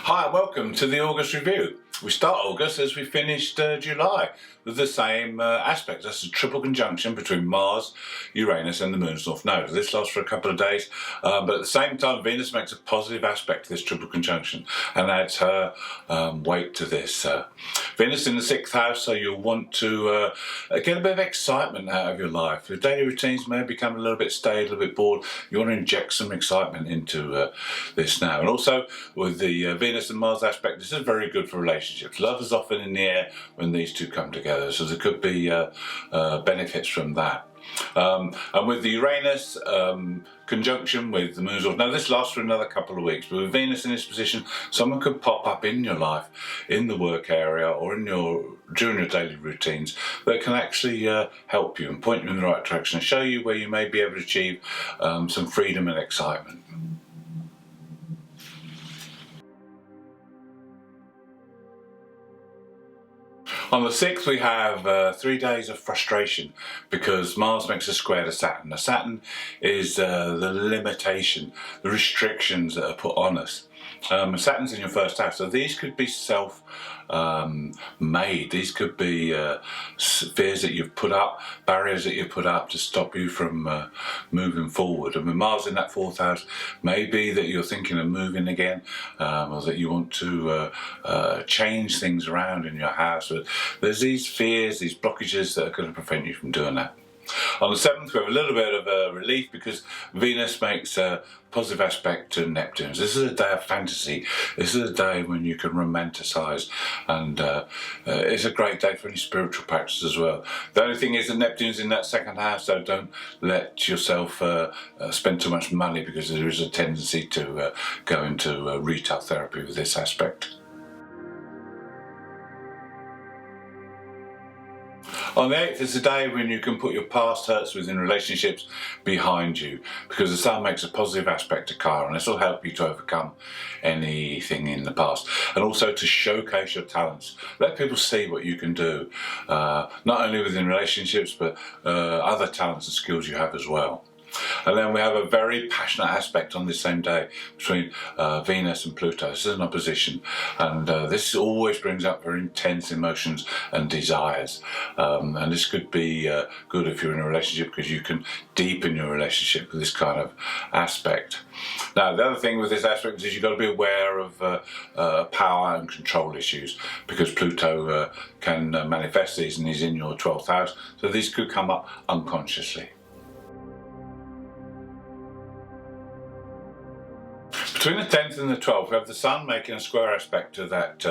Hi and welcome to the August review. We start August as we finished July with the same aspect. That's a triple conjunction between Mars, Uranus and the Moon's North Node. This lasts for a couple of days, but at the same time Venus makes a positive aspect to this triple conjunction and adds her weight to this. Venus in the 6th house, so you'll want to get a bit of excitement out of your life. Your daily routines may become a little bit stale, a little bit bored. You want to inject some excitement into this now. And also with the Venus and Mars aspect, this is very good for relationships. Love is often in the air when these two come together, so there could be benefits from that. And with the Uranus conjunction with the Moon's North, now this lasts for another couple of weeks, but with Venus in this position, someone could pop up in your life, in the work area or during your daily routines that can actually help you and point you in the right direction and show you where you may be able to achieve some freedom and excitement. On the 6th we have 3 days of frustration because Mars makes a square to Saturn. Now Saturn is the limitation, the restrictions that are put on us. Saturn's in your 1st house, so these could be self-made. These could be fears that you've put up, barriers that you've put up to stop you from moving forward. And with Mars in that 4th house, maybe that you're thinking of moving again, or that you want to change things around in your house. But there's these fears, these blockages that are going to prevent you from doing that. On the 7th we have a little bit of a relief because Venus makes a positive aspect to Neptune. This is a day of fantasy. This is a day when you can romanticize, and it's a great day for any spiritual practice as well. The only thing is that Neptune's in that 2nd house, so don't let yourself spend too much money because there is a tendency to go into retail therapy with this aspect. On the 8th is a day when you can put your past hurts within relationships behind you because the Sun makes a positive aspect to Chiron, and this will help you to overcome anything in the past and also to showcase your talents. Let people see what you can do, not only within relationships but other talents and skills you have as well. And then we have a very passionate aspect on this same day between Venus and Pluto. This is an opposition, and this always brings up very intense emotions and desires. And this could be good if you're in a relationship because you can deepen your relationship with this kind of aspect. Now, the other thing with this aspect is you've got to be aware of power and control issues because Pluto can manifest these, and he's in your 12th house, so these could come up unconsciously. Between the 10th and the 12th, we have the Sun making a square aspect to that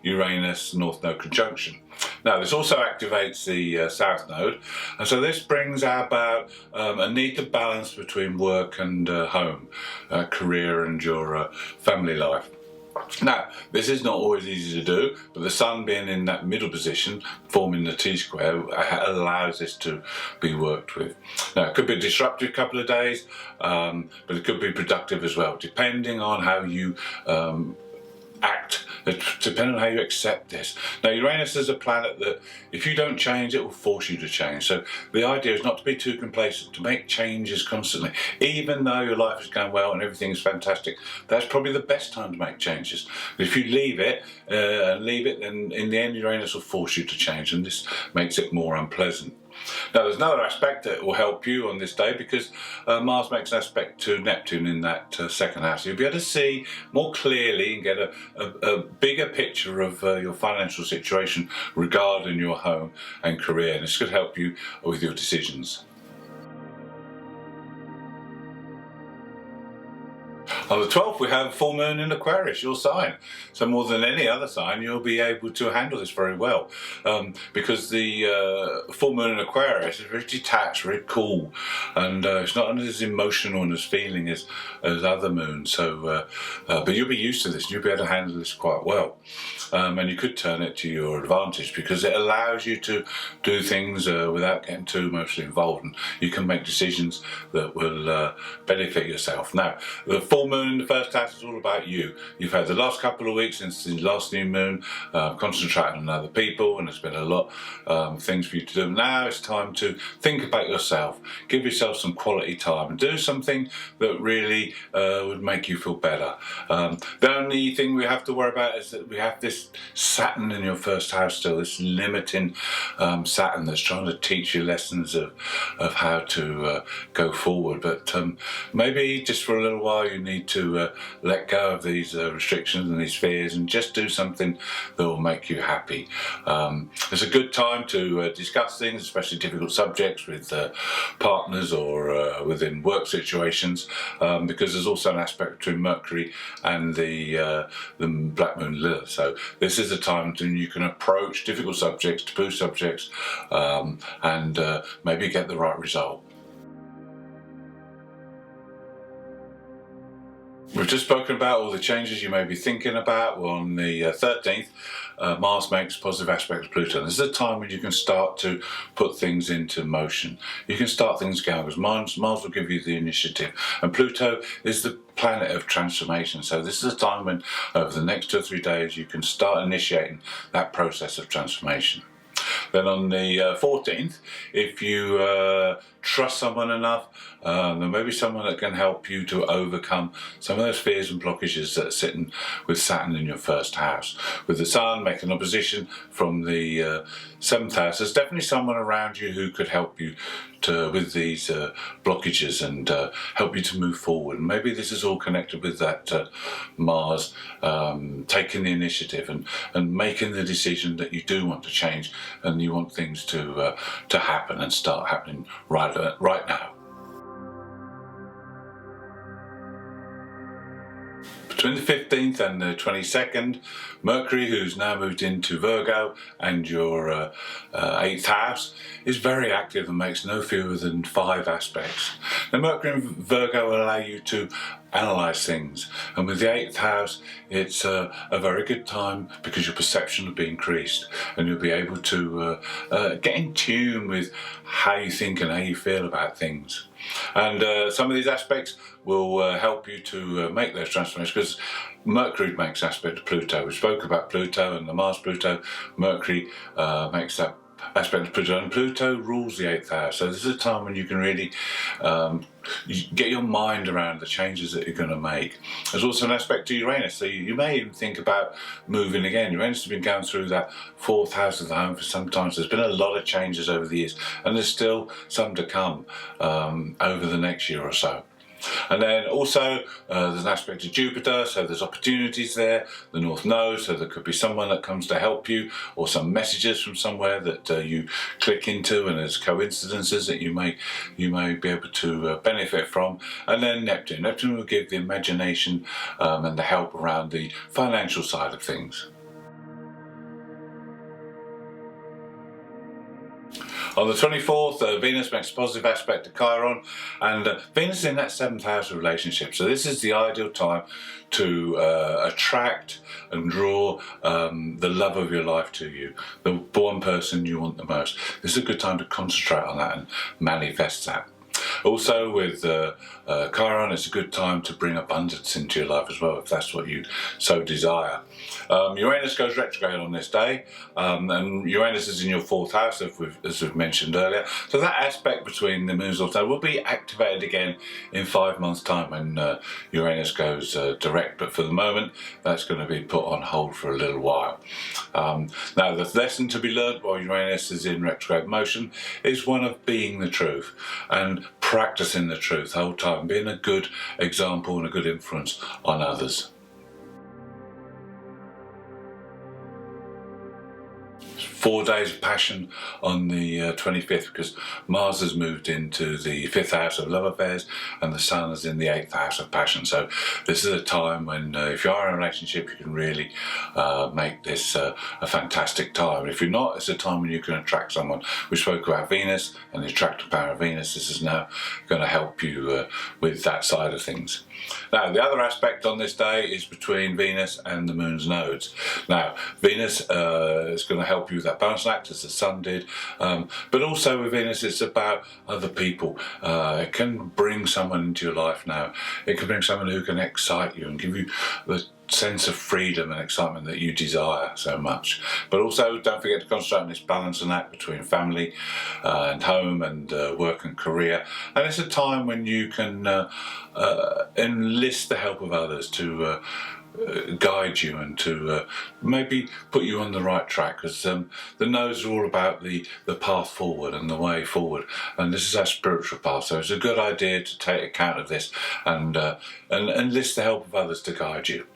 Uranus North Node conjunction. Now, this also activates the South Node, and so this brings about a need to balance between work and home, career and your family life. Now, this is not always easy to do, but the Sun being in that middle position, forming the T-square, allows this to be worked with. Now, it could be a disruptive couple of days, but it could be productive as well, depending on how you act, depending on how you accept this. Now, Uranus is a planet that if you don't change, it will force you to change. So the idea is not to be too complacent, to make changes constantly. Even though your life is going well and everything is fantastic, that's probably the best time to make changes. But if you leave it, then in the end Uranus will force you to change, and this makes it more unpleasant. Now, there's another aspect that will help you on this day because Mars makes an aspect to Neptune in that 2nd house. You'll be able to see more clearly and get a bigger picture of your financial situation regarding your home and career, and this could help you with your decisions. On the 12th we have full moon in Aquarius, your sign. So more than any other sign you'll be able to handle this very well because the full moon in Aquarius is very detached, very cool, and it's not as emotional and as feeling as other moons. So, but you'll be used to this and you'll be able to handle this quite well. And you could turn it to your advantage because it allows you to do things without getting too emotionally involved, and you can make decisions that will benefit yourself. Now, the full moon moon in the first house is all about you. You've had the last couple of weeks since the last new moon concentrating on other people, and there's been a lot of things for you to do. Now it's time to think about yourself. Give yourself some quality time and do something that really would make you feel better. The only thing we have to worry about is that we have this Saturn in your first house still, this limiting Saturn that's trying to teach you lessons of how to go forward. But maybe just for a little while you need to let go of these restrictions and these fears and just do something that will make you happy. It's a good time to discuss things, especially difficult subjects with partners or within work situations, because there's also an aspect between Mercury and the Black Moon Lilith. So this is a time when you can approach difficult subjects, taboo subjects, and maybe get the right result. We've just spoken about all the changes you may be thinking about. Well, on the 13th, Mars makes positive aspect to Pluto. This is a time when you can start to put things into motion. You can start things going, because Mars will give you the initiative. And Pluto is the planet of transformation. So this is a time when, over the next 2 or 3 days, you can start initiating that process of transformation. Then on the 14th, if you trust someone enough, there may be someone that can help you to overcome some of those fears and blockages that are sitting with Saturn in your first house. With the Sun making opposition from the 7th house, there's definitely someone around you who could help you with these blockages and help you to move forward. And maybe this is all connected with that Mars taking the initiative and making the decision that you do want to change and you want things to happen and start happening right now. Between the 15th and the 22nd, Mercury, who's now moved into Virgo and your 8th house, is very active and makes no fewer than 5 aspects. Now, Mercury in Virgo will allow you to analyse things, and with the 8th house it's a very good time because your perception will be increased and you'll be able to get in tune with how you think and how you feel about things. And some of these aspects will help you to make those transformations, because Mercury makes aspect to Pluto. We spoke about Pluto and the Mars-Pluto. Mercury makes that aspect of Pluto, and Pluto rules the 8th house. So this is a time when you can really get your mind around the changes that you're going to make. There's also an aspect to Uranus, so you may even think about moving again. Uranus has been going through that 4th house of the home for some time, so there's been a lot of changes over the years, and there's still some to come over the next year or so. And then also there's an aspect of Jupiter, so there's opportunities there, the North Node, so there could be someone that comes to help you, or some messages from somewhere that you click into, and there's coincidences that you may be able to benefit from. And then Neptune will give the imagination and the help around the financial side of things. On the 24th, Venus makes a positive aspect to Chiron, and Venus is in that 7th house of relationships. So this is the ideal time to attract and draw the love of your life to you, the one person you want the most. This is a good time to concentrate on that and manifest that. Also with Chiron, it's a good time to bring abundance into your life as well, if that's what you so desire. Uranus goes retrograde on this day, and Uranus is in your 4th house, as we've mentioned earlier. So that aspect between the moons also will be activated again in 5 months' time when Uranus goes direct. But for the moment, that's going to be put on hold for a little while. Now, the lesson to be learned while Uranus is in retrograde motion is one of being the truth and practicing the truth the whole time, being a good example and a good influence on others. 4 days of passion on the 25th, because Mars has moved into the 5th house of love affairs and the Sun is in the 8th house of passion. So this is a time when if you are in a relationship, you can really make this a fantastic time. If you're not, it's a time when you can attract someone. We spoke about Venus and the attractive power of Venus. This is now going to help you with that side of things. Now, the other aspect on this day is between Venus and the Moon's nodes. Now, Venus is going to help you with that balancing act, as the Sun did, but also with Venus, it's about other people. It can bring someone into your life now. It can bring someone who can excite you and give you the sense of freedom and excitement that you desire so much. But also, don't forget to concentrate on this balancing act between family and home and work and career. And it's a time when you can enlist the help of others to guide you and to maybe put you on the right track, because the nodes are all about the path forward and the way forward, and this is our spiritual path. So it's a good idea to take account of this and enlist the help of others to guide you.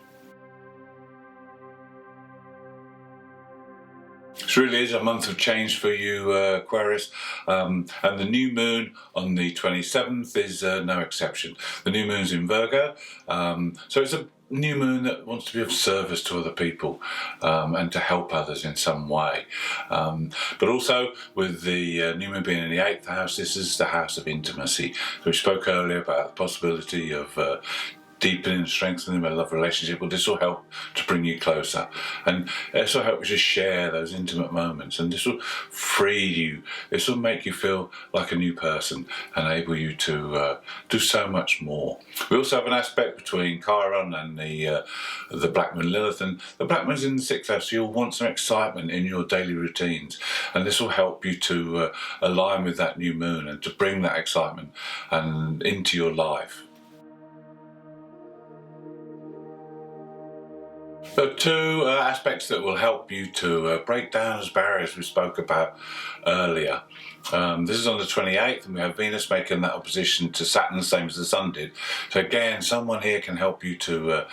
This really is a month of change for you, Aquarius, and the new moon on the 27th is no exception. The new moon's in Virgo, so it's a new moon that wants to be of service to other people and to help others in some way. But also, with the new moon being in the 8th house, this is the house of intimacy. So we spoke earlier about the possibility of deepening and strengthening a love relationship. Well, this will help to bring you closer, and this will help you to share those intimate moments, and this will free you. This will make you feel like a new person, enable you to do so much more. We also have an aspect between Chiron and the Black Moon Lilith, and the Black Moon's in the 6th house, so you'll want some excitement in your daily routines, and this will help you to align with that new moon and to bring that excitement and into your life. So two aspects that will help you to break down those barriers we spoke about earlier. This is on the 28th, and we have Venus making that opposition to Saturn, the same as the Sun did. So again, someone here can help you to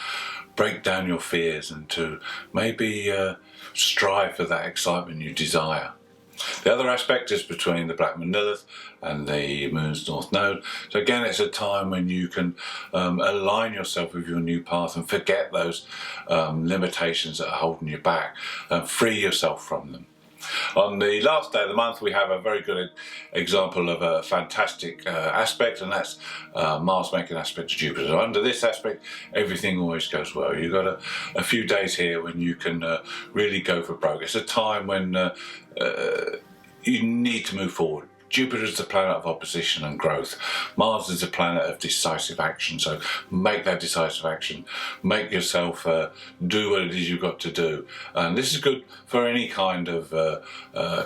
break down your fears and to maybe strive for that excitement you desire. The other aspect is between the Black Moon Lilith and the Moon's North Node. So again, it's a time when you can align yourself with your new path and forget those limitations that are holding you back and free yourself from them. On the last day of the month, we have a very good example of a fantastic aspect, and that's Mars making aspect to Jupiter. So under this aspect, everything always goes well. You've got a few days here when you can really go for broke. It's a time when you need to move forward. Jupiter is the planet of opposition and growth. Mars is the planet of decisive action. So make that decisive action. Make yourself do what it is you've got to do. And this is good for any kind of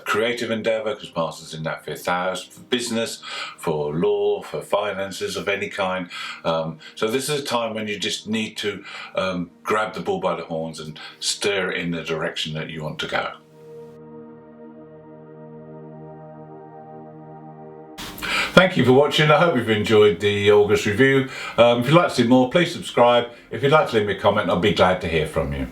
creative endeavour, because Mars is in that 5th house, for business, for law, for finances of any kind. So this is a time when you just need to grab the bull by the horns and steer it in the direction that you want to go. Thank you for watching. I hope you've enjoyed the August review. If you'd like to see more, please subscribe. If you'd like to leave me a comment, I'll be glad to hear from you.